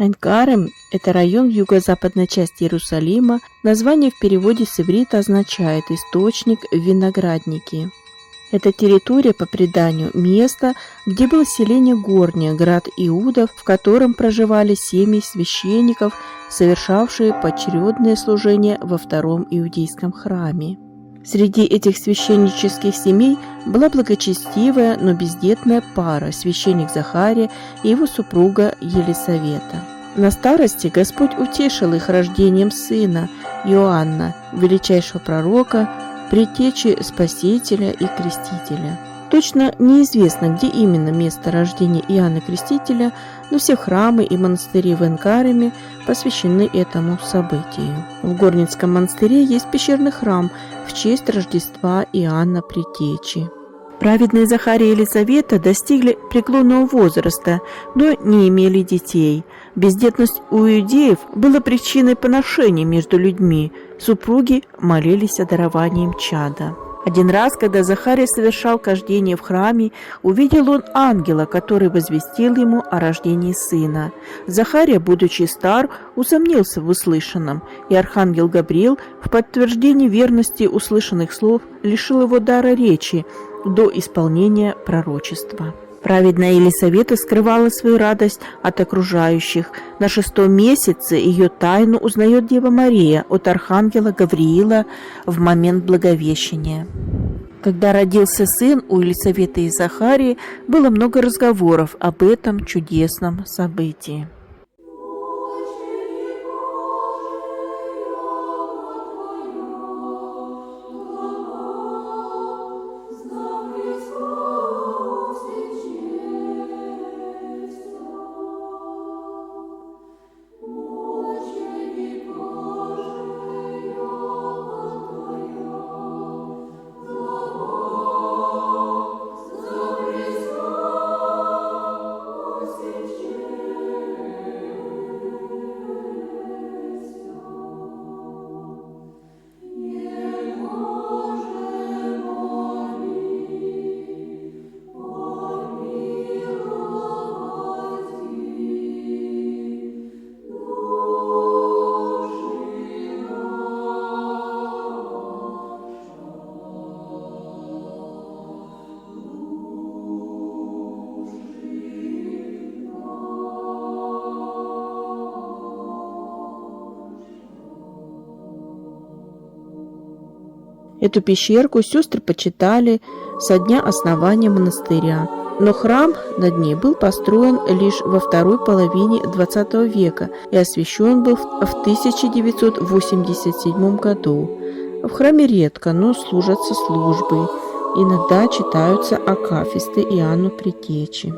Айн-Карем – это район в юго-западной части Иерусалима. Название в переводе с иврита означает «источник, виноградники». Это территория, по преданию, место, где было селение Горнее, град Иудов, в котором проживали семьи священников, совершавшие поочередное служение во втором иудейском храме. Среди этих священнических семей была благочестивая, но бездетная пара, священник Захария и его супруга Елисавета. На старости Господь утешил их рождением сына Иоанна, величайшего пророка, предтечи Спасителя и Крестителя. Точно неизвестно, где именно место рождения Иоанна Крестителя, но все храмы и монастыри в Айн-Кареме посвящены этому событию. В Горницком монастыре есть пещерный храм в честь Рождества Иоанна Предтечи. Праведные Захария и Елизавета достигли преклонного возраста, но не имели детей. Бездетность у иудеев была причиной поношения между людьми. Супруги молились о даровании им чада. Один раз, когда Захария совершал кождение в храме, увидел он ангела, который возвестил ему о рождении сына. Захария, будучи стар, усомнился в услышанном, и архангел Гавриил в подтверждении верности услышанных слов лишил его дара речи до исполнения пророчества. Праведная Елисавета скрывала свою радость от окружающих. На 6-м месяце ее тайну узнает Дева Мария от архангела Гавриила в момент Благовещения. Когда родился сын, у Елисаветы и Захарии было много разговоров об этом чудесном событии. Эту пещерку сестры почитали со дня основания монастыря, но храм над ней был построен лишь во второй половине XX века и освящен был в 1987 году. В храме редко, но служатся службы. Иногда читаются акафисты Иоанну Предтечи.